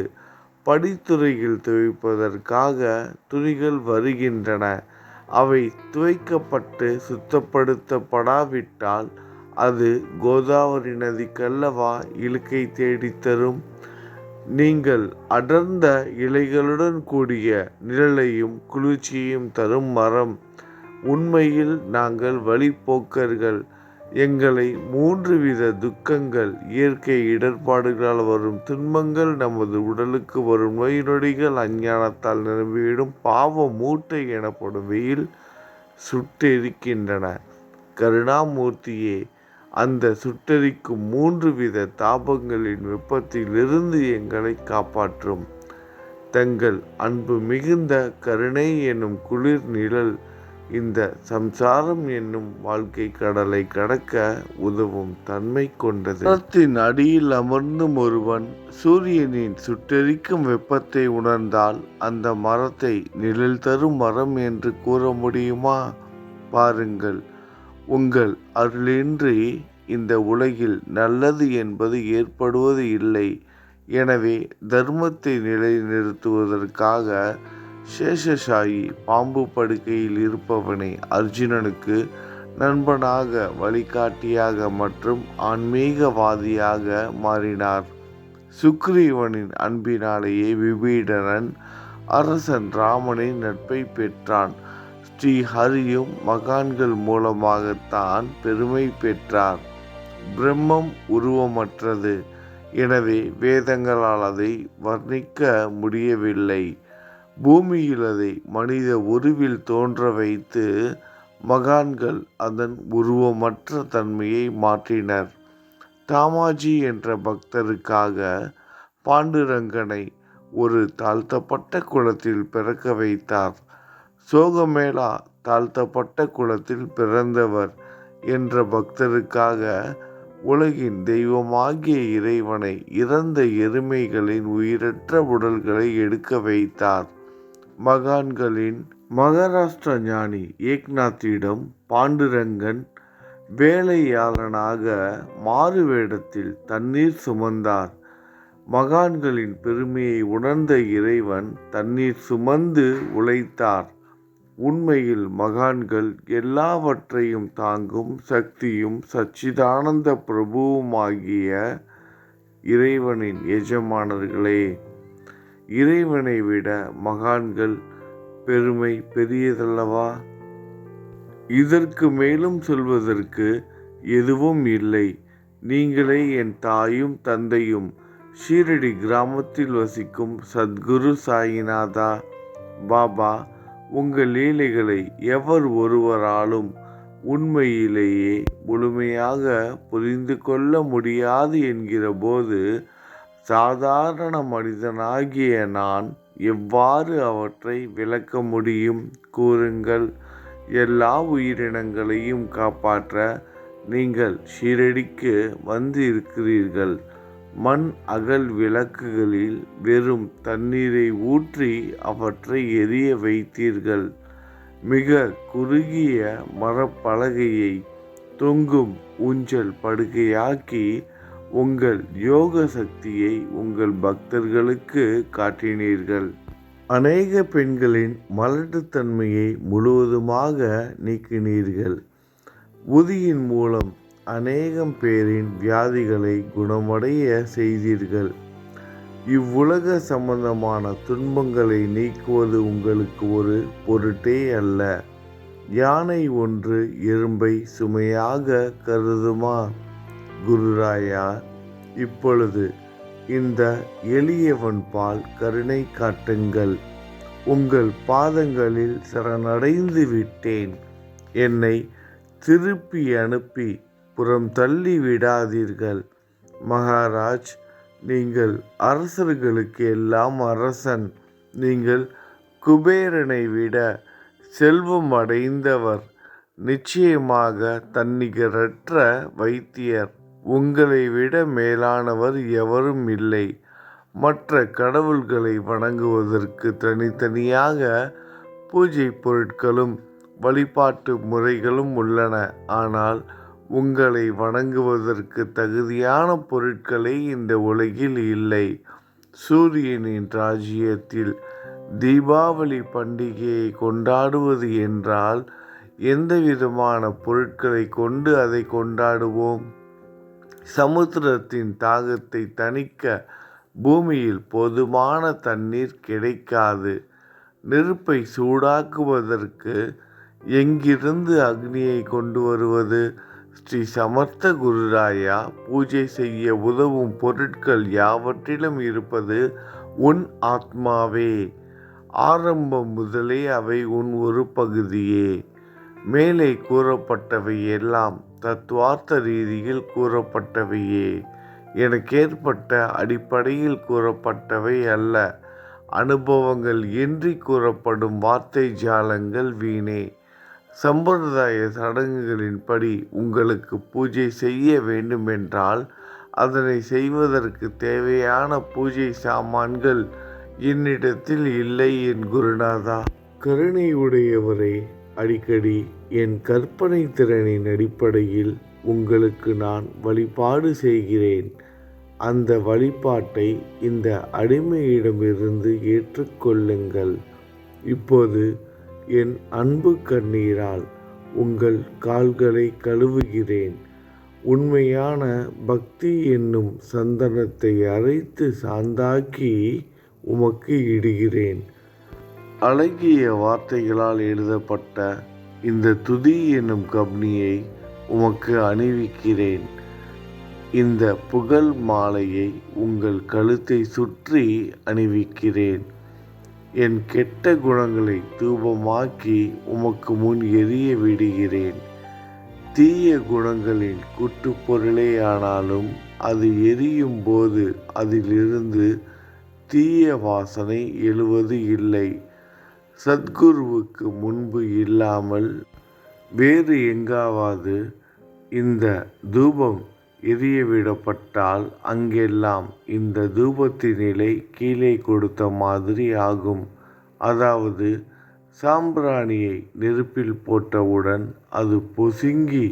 படித்துறையில் துவைப்பதற்காக துணிகள் வருகின்றன. அவை துவைக்கப்பட்டு சுத்தப்படுத்தப்படாவிட்டால் அது கோதாவரி நதிக்கல்லவா இழுக்கை தேடித்தரும். நீங்கள் அடர்ந்த இலைகளுடன் கூடிய நிழலையும் குளிர்ச்சியையும் தரும் மரம். உண்மையில் நாங்கள் வழிப்போக்கர்கள். எங்களை 3 வித துக்கங்கள், இயற்கை இடர்பாடுகளால் வரும் துன்பங்கள், நமது உடலுக்கு வரும் நோய் நொடிகள், அஞ்ஞானத்தால் நிரம்பிவிடும் பாவ மூட்டை எனப்படும் வெயில் சுட்டெரிக்கின்றன. கருணாமூர்த்தியே, அந்த சுட்டெரிக்கும் 3 வித தாபங்களின் வெப்பத்திலிருந்து எங்களை காப்பாற்றும். தங்கள் அன்பு மிகுந்த கருணை என்னும் குளிர் நிழல் இந்த சம்சாரம் என்னும் வாழ்க்கை கடலை கடக்க உதவும் தன்மை கொண்டது. மரத்தின் அடியில் அமர்ந்தும் ஒருவன் சூரியனின் சுட்டெரிக்கும் வெப்பத்தை உணர்ந்தால் அந்த மரத்தை நிழல் தரும் மரம் என்று கூற முடியுமா? பாருங்கள், உங்கள் அருளின்றி இந்த உலகில் நல்லது என்பது ஏற்படுவது இல்லை. எனவே தர்மத்தை நிலைநிறுத்துவதற்காக சேஷசாயி பாம்பு படுக்கையில் இருப்பவனை அர்ஜுனனுக்கு நண்பனாக, வழிகாட்டியாக மற்றும் ஆன்மீகவாதியாக மாறினார். சுக்ரீவனின் அன்பினாலேயே விபீடனன் அரசன் ராமனின் நட்பை பெற்றான். ஸ்ரீ ஹரியும் மகான்கள் மூலமாகத்தான் பெருமை பெற்றார். பிரம்மம் உருவமற்றது. எனவே வேதங்களால் அதை வர்ணிக்க முடியவில்லை. பூமியில் அதை மனித உருவில் தோன்ற வைத்து மகான்கள் அதன் உருவமற்ற தன்மையை மாற்றினர். தாமாஜி என்ற பக்தருக்காக பாண்டுரங்கனை ஒரு தாழ்த்தப்பட்ட குலத்தில் பிறக்க வைத்தார். சோகமேளா தாழ்த்தப்பட்ட குலத்தில் பிறந்தவர் என்ற பக்தருக்காக உலகின் தெய்வமாகிய இறைவனை இறந்த எருமைகளின் உயிரற்ற உடல்களை எடுக்க வைத்தார். மகான்களின் மகாராஷ்டிர ஞானி ஏக்நாத்திடம் பாண்டுரங்கன் வேலையாளனாக மாறு வேடத்தில் தண்ணீர் சுமந்தார். மகான்களின் பெருமையை உணர்ந்த இறைவன் தண்ணீர் சுமந்து உழைத்தார். உண்மையில் மகான்கள் எல்லாவற்றையும் தாங்கும் சக்தியும் சச்சிதானந்த பிரபுவுமாகிய இறைவனின் எஜமானர்களே. இறைவனை விட மகான்கள் பெருமை பெரியதல்லவா? இதற்கு மேலும் சொல்வதற்கு எதுவும் இல்லை. நீங்களே என் தாயும் தந்தையும் ஷீரடி கிராமத்தில் வசிக்கும் சத்குரு சாயிநாதா. பாபா, உங்கள் லீலைகளை எவர் ஒருவராலும் உண்மையிலேயே முழுமையாக புரிந்து கொள்ள முடியாது என்கிற போது சாதாரண மனிதனாகிய நான் எவ்வாறு அவற்றை விளக்க முடியும்? கூறுங்கள். எல்லா உயிரினங்களையும் காப்பாற்ற நீங்கள் ஷீரடிக்கு வந்து இருக்கிறீர்கள். மண் அகல் விளக்குகளில் வெறும் தண்ணீரை ஊற்றி அவற்றை எரிய வைத்தீர்கள். மிக குறுகிய மரப்பலகையை தொங்கும் ஊஞ்சல் படுக்கையாக்கி உங்கள் யோக சக்தியை உங்கள் பக்தர்களுக்கு காட்டினீர்கள். அநேக பெண்களின் மலட்டுத்தன்மையை முழுவதுமாக நீக்கினீர்கள். உதியின் மூலம் அநேகம் பேரின் வியாதிகளை குணமடைய செய்தீர்கள். இவ்வுலக சம்பந்தமான துன்பங்களை நீக்குவது உங்களுக்கு ஒரு பொருட்டே அல்ல. யானை ஒன்று எறும்பை சுமையாக கருதுமா? குருராயா, இப்பொழுது இந்த எளியவன் பால் கருணை காட்டுங்கள். உங்கள் பாதங்களில் சரணடைந்து விட்டேன். என்னை திருப்பி அனுப்பி புறம் தள்ளி விடாதீர்கள். மகாராஜ், நீங்கள் அரசர்களுக்கு எல்லாம் அரசன். நீங்கள் குபேரனை விட செல்வம் அடைந்தவர். நிச்சயமாக தன்னிகரற்ற வைத்தியர். உங்களை விட மேலானவர் எவரும் இல்லை. மற்ற கடவுள்களை வணங்குவதற்கு தனித்தனியாக பூஜை பொருட்களும் வழிபாட்டு முறைகளும் உள்ளன. ஆனால் உங்களை வணங்குவதற்கு தகுதியான பொருட்களே இந்த உலகில் இல்லை. சூரியனின் ராஜ்யத்தில் தீபாவளி பண்டிகையை கொண்டாடுவது என்றால் எந்த விதமான பொருட்களை கொண்டு அதை கொண்டாடுவோம்? சமுத்திரத்தின் தாகத்தை தணிக்க பூமியில் போதுமான தண்ணீர் கிடைக்காது. நெருப்பை சூடாக்குவதற்கு எங்கிருந்து அக்னியை கொண்டு வருவது? ஸ்ரீ சமர்த்த குருராயா, பூஜை செய்ய உதவும் பொருட்கள் யாவற்றிலும் இருப்பது உன் ஆத்மாவே. ஆரம்பம் முதலே அவை உன் ஒரு பகுதியே. மேலே கூறப்பட்டவை எல்லாம் தத்துவார்த்த ரீதியில் கூறப்பட்டவையே. எனக்கேற்பட்ட அடிப்படையில் கூறப்பட்டவை அல்ல. அனுபவங்கள் இன்றி கூறப்படும் வார்த்தை ஜாலங்கள் வீணே. சம்பிரதாய சடங்குகளின்படி உங்களுக்கு பூஜை செய்ய வேண்டுமென்றால் அதனை செய்வதற்கு தேவையான பூஜை சாமான்கள் என்னிடத்தில் இல்லை என் குருநாதா. கருணை உடையவரே, அடிக்கடி என் கற்பனை திறனின் அடிப்படையில் உங்களுக்கு நான் வழிபாடு செய்கிறேன். அந்த வழிபாட்டை இந்த அடிமையிடமிருந்து ஏற்றுக்கொள்ளுங்கள். இப்போது என் அன்பு கண்ணீரால் உங்கள் கால்களை கழுவுகிறேன். உண்மையான பக்தி என்னும் சந்தனத்தை அரைத்து சாந்தாக்கி உமக்கு இடுகிறேன். அழகிய வார்த்தைகளால் எழுதப்பட்ட இந்த துதி என்னும் கப்னியை உமக்கு அணிவிக்கிறேன். இந்த புகழ் மாலையை உங்கள் கழுத்தை சுற்றி அணிவிக்கிறேன். என் கெட்ட குணங்களை தூபமாக்கி உமக்கு முன் எரிய விடுகிறேன். தீய குணங்களின் கூட்டுப்பொருளேயானாலும் அது எரியும் போது அதிலிருந்து தீய வாசனை எழுவது இல்லை. சத்குருவுக்கு முன்பு இல்லாமல் வேறு எங்காவது இந்த தூபம் எரியவிடப்பட்டால் அங்கெல்லாம் இந்த தூபத்தின் நிலை கீழே கொடுத்த மாதிரி ஆகும். அதாவது சாம்பிராணியை நெருப்பில் போட்டவுடன் அது பொசுங்கி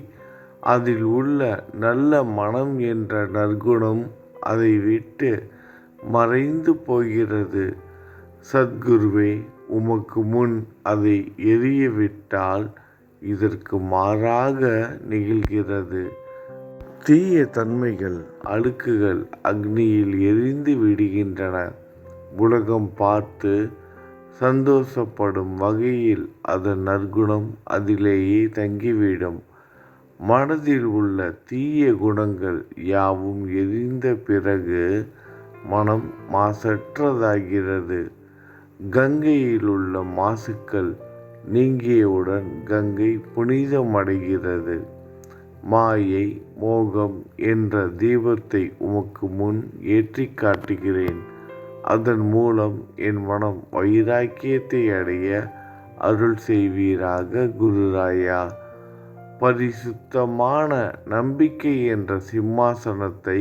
அதில் உள்ள நல்ல மனம் என்ற நற்குணம் அதை விட்டு மறைந்து போகிறது. சத்குருவே, உமக்கு முன் அதை எரியவிட்டால் இதற்கு மாறாக நிகழ்கிறது. தீய தன்மைகள், அழுக்குகள் அக்னியில் எரிந்து விடுகின்றன. உலகம் பார்த்து சந்தோஷப்படும் வகையில் அதன் நற்குணம் அதிலேயே தங்கிவிடும். மனதில் உள்ள தீய குணங்கள் யாவும் எரிந்த பிறகு மனம் மாசற்றதாகிறது. கங்கையில் உள்ள மாசுக்கள் நீங்கியவுடன் கங்கை புனிதமடைகிறது. மாயை, மோகம் என்ற தீபத்தை உமக்கு முன் ஏற்றி காட்டுகிறேன். அதன் மூலம் என் மனம் வைராக்கியத்தை அடைய அருள் செய்வீராக குருராயா. பரிசுத்தமான நம்பிக்கை என்ற சிம்மாசனத்தை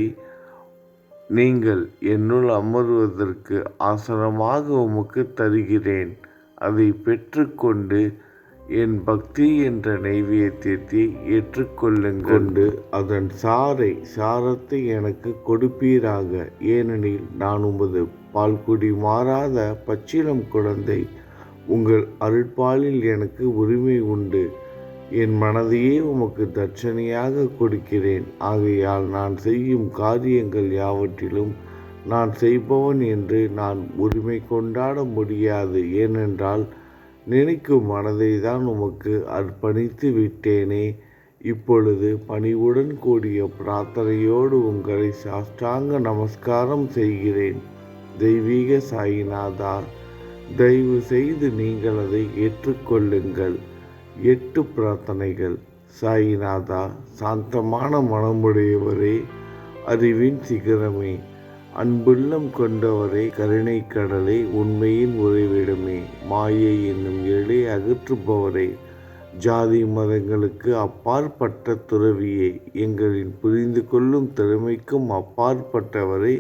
நீங்கள் என்னுள் அமர்வதற்கு ஆசனமாக உமக்கு தருகிறேன். அதை பெற்றுக்கொண்டு என் பக்தி என்ற நைவேத்தியத்தை ஏற்றுக்கொள்ளுங்கள். அதன் சாரத்தை எனக்கு கொடுப்பீராக. ஏனெனில் நான் உமது பால்குடி மாறாத பச்சிளம் குழந்தை. உங்கள் அருட்பாலில் எனக்கு உரிமை உண்டு. என் மனதையே உமக்கு தட்சணையாக கொடுக்கிறேன். ஆகையால் நான் செய்யும் காரியங்கள் யாவற்றிலும் நான் செய்பவன் என்று நான் உரிமை கொண்டாட முடியாது. ஏனென்றால் நினைக்கும் மனதை தான் உமக்கு அர்ப்பணித்து விட்டேனே. இப்பொழுது பணிவுடன் கூடிய பிரார்த்தனையோடு உங்களை சாஷ்டாங்க நமஸ்காரம் செய்கிறேன். தெய்வீக சாயிநாதா, தயவு செய்து நீங்கள் அதை ஏற்றுக்கொள்ளுங்கள். 8 பிரார்த்தனைகள். சாயிநாதா, சாந்தமான மனமுடையவரே, அறிவின் சிகரமே, அன்புள்ளம் கொண்டவரே, கருணை கடலே, உண்மையின் உறைவிடமே, மாயை என்னும் இருளை அகற்றுபவரே, ஜாதி மதங்களுக்கு அப்பாற்பட்ட துறவியே, எங்களின் புரிந்து கொள்ளும் திறமைக்கும் அப்பாற்பட்டவரே,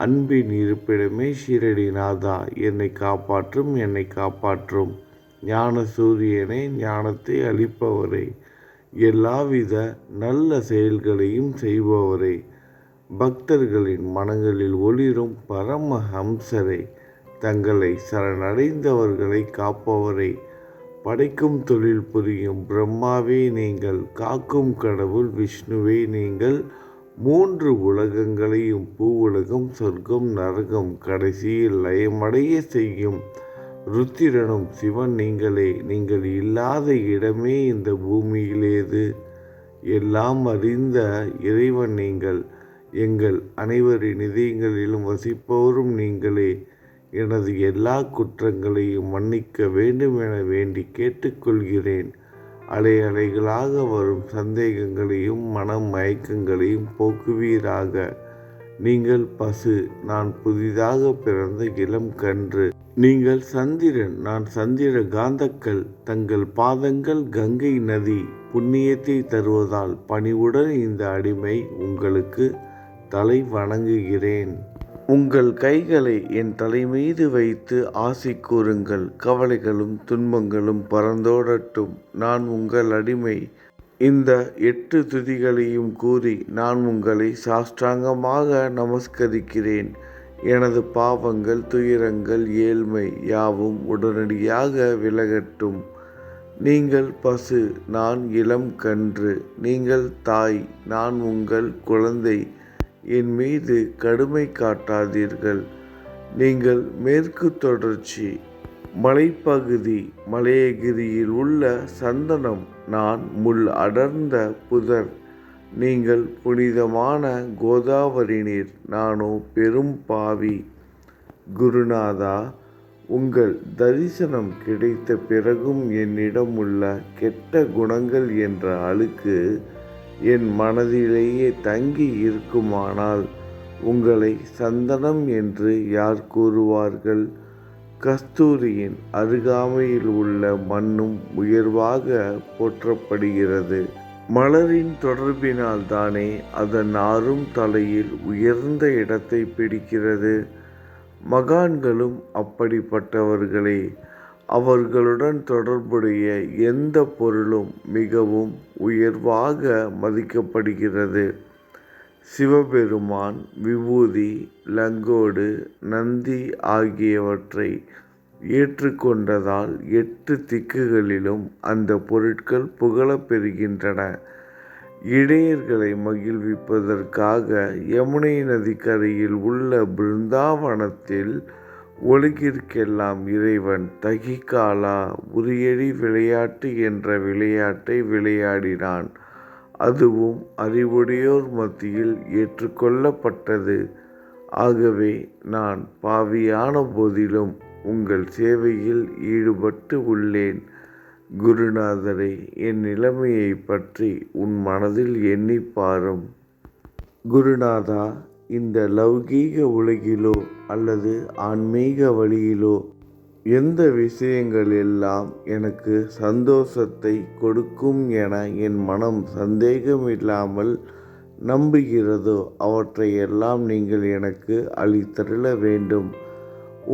அன்பின் இருப்பிடமே, ஷீரடிநாதா, என்னை காப்பாற்றும். ஞான சூரியனே, ஞானத்தை அளிப்பவரே, எல்லாவித நல்ல செயல்களையும் செய்பவரே, பக்தர்களின் மனங்களில் ஒளிரும் பரமஹம்சரே, தங்களை சரணடைந்தவர்களை காப்பவரே, படைக்கும் தொழில் புரியும் பிரம்மாவே நீங்கள், காக்கும் கடவுள் விஷ்ணுவே நீங்கள், 3 உலகங்களையும் பூவுலகம், சொர்க்கம், நரகம் கடைசியில் லயமடைய செய்யும் ருத்திரனும் சிவன் நீங்களே. நீங்கள் இல்லாத இடமே இந்த பூமியிலேது. எல்லாம் அறிந்த இறைவன் நீங்கள். எங்கள் அனைவரின் இதயங்களிலும் வசிப்பவரும் நீங்களே. எனது எல்லா குற்றங்களையும் மன்னிக்க வேண்டும் என வேண்டி கேட்டுக்கொள்கிறேன். அலை அலைகளாக வரும் சந்தேகங்களையும் மன மயக்கங்களையும் போக்குவீராக. நீங்கள் பசு, நான் புதிதாக பிறந்த இளம் கன்று. நீங்கள் சந்திரன், நான் சந்திர காந்தக்கல். தங்கள் பாதங்கள் கங்கை நதி. புண்ணியத்தை தருவதால் பணிவுடன் இந்த அடிமை உங்களுக்கு தலை வணங்குகிறேன். உங்கள் கைகளை என் தலைமீது வைத்து ஆசி கூறுங்கள். கவலைகளும் துன்பங்களும் பறந்தோடட்டும். நான் உங்கள் அடிமை. இந்த 8 துதிகளையும் கூறி நான் உங்களை சாஷ்டாங்கமாக நமஸ்கரிக்கிறேன். எனது பாவங்கள், துயரங்கள், ஏழ்மை யாவும் உடனடியாக விலகட்டும். நீங்கள் பசு, நான் இளம் கன்று. நீங்கள் தாய், நான் உங்கள் குழந்தை. என் மீது கடுமை காட்டாதீர்கள். நீங்கள் மேற்கு தொடர்ச்சி மலைப்பகுதி, மலையகிரியில் உள்ள சந்தனம். நான் முள் அடர்ந்த புதர். நீங்கள் புனிதமான கோதாவரி நீர். நானோ பெரும் பாவி. குருநாதா, உங்கள் தரிசனம் கிடைத்த பிறகும் என்னிடம் உள்ள கெட்ட குணங்கள் என்ற அழுக்கு என் மனதிலேயே தங்கி இருக்குமானால் உங்களை சந்தனம் என்று யார் கூறுவார்கள்? கஸ்தூரியின் அருகாமையில் உள்ள மண்ணும் உயர்வாக போற்றப்படுகிறது. மலரின் தொடர்பினால் தானே அதன் நாரும் தலையில் உயர்ந்த இடத்தை பிடிக்கிறது. மகான்களும் அப்படிப்பட்டவர்களே. அவர்களுடன் தொடர்புடைய எந்த பொருளும் மிகவும் உயர்வாக மதிக்கப்படுகிறது. சிவபெருமான் விபூதி, லங்கோடு, நந்தி ஆகியவற்றை ஏற்றுக்கொண்டதால் 8 திக்குகளிலும் அந்த பொருட்கள் புகழப் பெறுகின்றன. இடையர்களை மகிழ்விப்பதற்காக யமுனை நதிக்கரையில் உள்ள பிருந்தாவனத்தில் உலகிற்கெல்லாம் இறைவன் தகிகாலா உரியடி விளையாட்டு என்ற விளையாட்டை விளையாடினான். அதுவும் அறிவுடையோர் மத்தியில் ஏற்றுக்கொள்ளப்பட்டது. ஆகவே நான் பாவியான போதிலும் உங்கள் சேவையில் ஈடுபட்டு உள்ளேன். குருநாதரே, என் நிலைமையை பற்றி உன் மனதில் எண்ணிப் பாரும். குருநாதா, இந்த லௌகீக உலகிலோ அல்லது ஆன்மீக வழியிலோ எந்த விஷயங்கள் எல்லாம் எனக்கு சந்தோஷத்தை கொடுக்கும் என என் மனம் சந்தேகமில்லாமல் நம்புகிறதோ அவற்றையெல்லாம் நீங்கள் எனக்கு அளித்தருள வேண்டும்.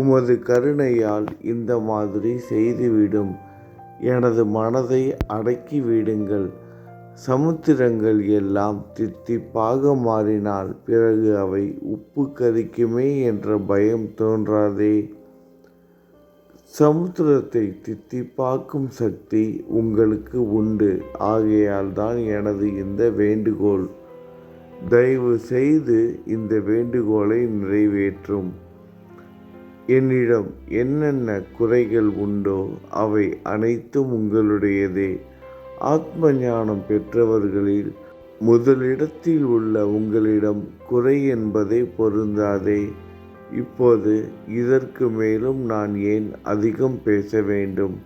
உமது கருணையால் இந்த மாதிரி செய்துவிடும். எனது மனதை அடக்கிவிடுங்கள். சமுத்திரங்கள் எல்லாம் தித்திப்பாக மாறினால் பிறகு அவை உப்பு கரிக்குமே என்ற பயம் தோன்றாதே. சமுத்திரத்தை தித்திப்பாக்கும் சக்தி உங்களுக்கு உண்டு. ஆகையால் தான் எனது இந்த வேண்டுகோள். தயவு செய்து இந்த வேண்டுகோளை நிறைவேற்றும். என்னிடம் என்னென்ன குறைகள் உண்டோ அவை அனைத்தும் உங்களுடையதே. ஆத்ம ஞானம் பெற்றவர்களில் முதலிடத்தில் உள்ள உங்களிடம் குறை என்பதே பொருந்தாதே. இப்போது இதற்கு மேலும் நான் ஏன் அதிகம் பேச வேண்டும்?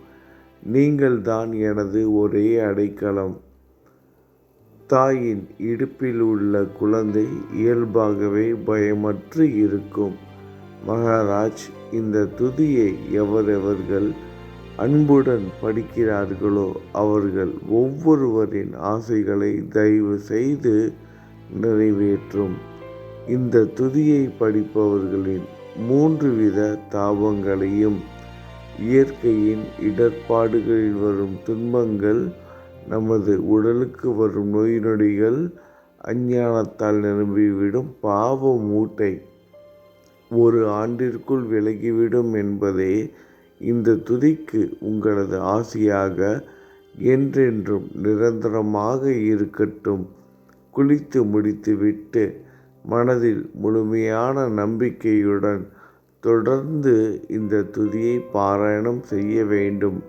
நீங்கள்தான் எனது ஒரே அடைக்கலம். தாயின் இடுப்பில் உள்ள குழந்தை இயல்பாகவே பயமற்று இருக்கும். மகாராஜ், இந்த துதியை எவரவர்கள் அன்புடன் படிக்கிறார்களோ அவர்கள் ஒவ்வொருவரின் ஆசைகளை தயவு செய்து நிறைவேற்றும். இந்த துதியை படிப்பவர்களின் 3 வித தாபங்களையும், இயற்கையின் இடர்பாடுகளில் வரும் துன்பங்கள், நமது உடலுக்கு வரும் நோய் நொடிகள், அஞ்ஞானத்தால் நிரம்பிவிடும் பாவ மூட்டை 1 ஆண்டிற்குள் விலகிவிடும் என்பதே இந்த துதிக்கு உங்களது ஆசியாக என்றென்றும் நிரந்தரமாக இருக்கட்டும். குளித்து முடித்துவிட்டு மனதில் முழுமையான நம்பிக்கையுடன் தொடர்ந்து இந்த துதியை பாராயணம் செய்ய வேண்டும்.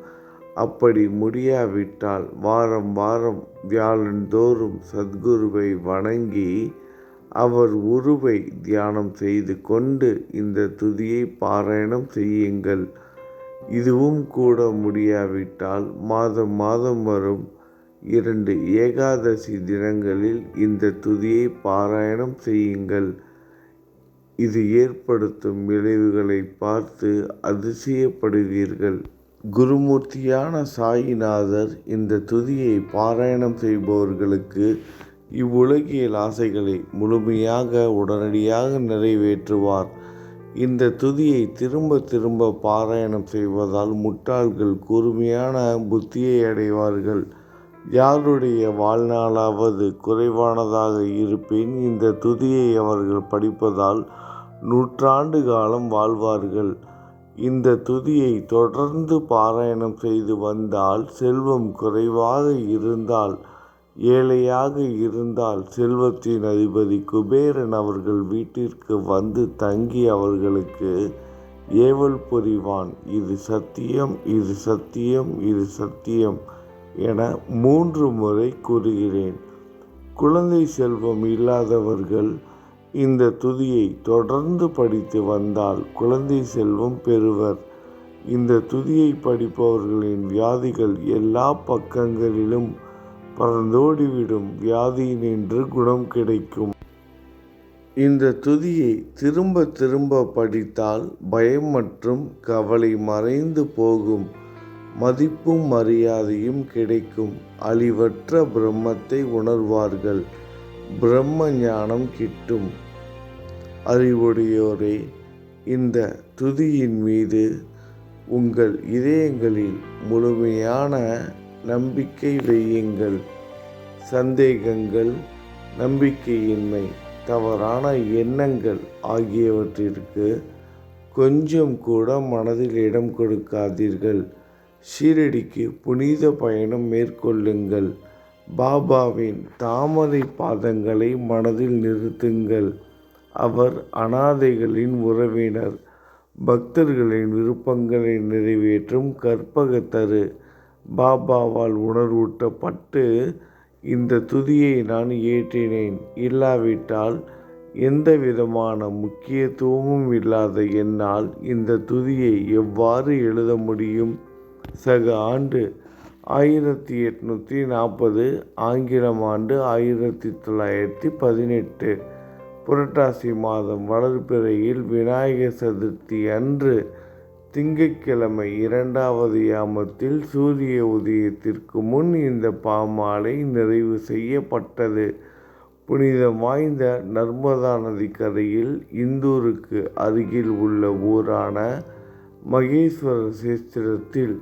அப்படி முடியாவிட்டால் வாரம் வாரம் வியாழந்தோறும் சத்குருவை வணங்கி அவர் உருவை தியானம் செய்து கொண்டு இந்த துதியை பாராயணம் செய்யுங்கள். இதுவும் கூட முடியாவிட்டால் மாதம் மாதம் வரும் 2 ஏகாதசி தினங்களில் இந்த துதியை பாராயணம் செய்யுங்கள். இது ஏற்படுத்தும் விளைவுகளை பார்த்து அதிசயப்படுவீர்கள். குருமூர்த்தியான சாயிநாதர் இந்த துதியை பாராயணம் செய்பவர்களுக்கு இவ்வுலகியல் ஆசைகளை முழுமையாக உடனடியாக நிறைவேற்றுவார். இந்த துதியை திரும்ப திரும்ப பாராயணம் செய்வதால் முட்டாள்கள் கூர்மையான புத்தியை அடைவார்கள். யாருடைய வாழ்நாளாவது குறைவானதாக இருப்பின் இந்த துதியை அவர்கள் படிப்பதால் 100 ஆண்டு காலம் வாழ்வார்கள். இந்த துதியை தொடர்ந்து பாராயணம் செய்து வந்தால் செல்வம் குறைவாக இருந்தால், ஏழையாக இருந்தால் செல்வத்தின் அதிபதி குபேரன் அவர்கள் வீட்டிற்கு வந்து தங்கி அவர்களுக்கு ஏவல் புரிவான். இது சத்தியம், இது சத்தியம், இது சத்தியம் என 3 முறை கூறுகிறேன். குழந்தை செல்வம் இல்லாதவர்கள் இந்த துதியை தொடர்ந்து படித்து வந்தால் குழந்தை செல்வம் பெறுவர். இந்த துதியை படிப்பவர்களின் வியாதிகள் எல்லா பக்கங்களிலும் பறந்தோடிவிடும். வியாதியினின்று குணம் கிடைக்கும். இந்த துதியை திரும்ப திரும்ப படித்தால் பயம் மற்றும் கவலை மறைந்து போகும். மதிப்பும் மரியாதையும் கிடைக்கும். அழிவற்ற பிரம்மத்தை உணர்வார்கள். பிரம்ம ஞானம் கிட்டும். அறிவுடையோரே, இந்த துதியின் மீது உங்கள் இதயங்களில் முழுமையான நம்பிக்கை வையுங்கள். சந்தேகங்கள், நம்பிக்கையின்மை, தவறான எண்ணங்கள் ஆகியவற்றிற்கு கொஞ்சம் கூட மனதில் இடம் கொடுக்காதீர்கள். ஷீரடிக்கு புனித பயணம் மேற்கொள்ளுங்கள். பாபாவின் தாமரை பாதங்களை மனதில் நிறுத்துங்கள். அவர் அனாதைகளின் உறவினர். பக்தர்களின் விருப்பங்களை நிறைவேற்றும் கற்பகத்தரு. பாபாவால் உணர்வூட்டப்பட்டு இந்த துதியை நான் இயற்றினேன். இல்லாவிட்டால் எந்த விதமான முக்கியத்துவமும் இல்லாத என்னால் இந்த துதியை எவ்வாறு எழுத முடியும்? சக ஆண்டு 1840, ஆங்கிலம் ஆண்டு 1918. புரட்டாசி மாதம் வளர்பிறையில் விநாயகர் சதுர்த்தி அன்று திங்கட்கிழமை 2வது யாமத்தில் சூரிய உதயத்திற்கு முன் இந்த பாமாலை நிறைவு செய்யப்பட்டது. புனிதம் வாய்ந்த நர்மதா நதிக்கரையில் இந்தூருக்கு அருகில் உள்ள ஊரான மகேஸ்வர சேஸ்திரத்தில்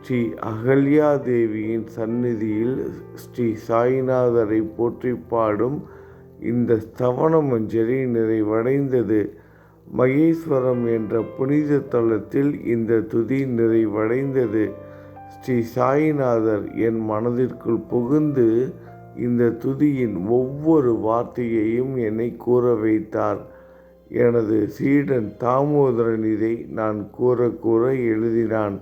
ஸ்ரீ அகல்யா தேவியின் சந்நிதியில் ஸ்ரீ சாயிநாதரை போற்றி பாடும் இந்த ஸ்தவன மஞ்சரி நிறைவடைந்தது. மகேஸ்வரம் என்ற புனித தலத்தில் இந்த துதி நிறைவடைந்தது. ஸ்ரீ சாயிநாதர் என் மனதிற்குள் புகுந்து இந்த துதியின் ஒவ்வொரு வார்த்தையையும் என்னை கூற வைத்தார். எனது சீடன் தாமோதரன் இதை நான் கூற கூற எழுதினான்.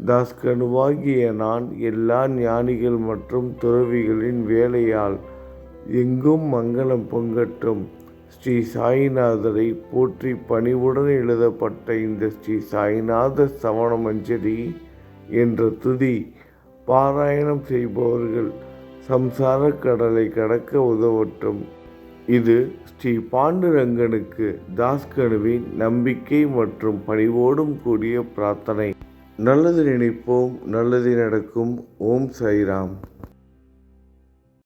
தாஸ்கனுவாகிய நான் எல்லா ஞானிகள் மற்றும் துறவிகளின் வேலையால் எங்கும் மங்களம் பொங்கட்டும். ஸ்ரீ சாயிநாதரை போற்றி பணிவுடன் எழுதப்பட்ட இந்த ஸ்ரீ சாயிநாத ஸ்தவன மஞ்சரி என்ற துதி பாராயணம் செய்பவர்கள் சம்சார கடலை கடக்க உதவட்டும். இது ஸ்ரீ பாண்டுரங்கனுக்கு தாஸ்கனுவின் நம்பிக்கை மற்றும் பணிவோடும் கூடிய பிரார்த்தனை. நல்லது நினைப்போம், நல்லது நடக்கும். ஓம் சாய்ராம்.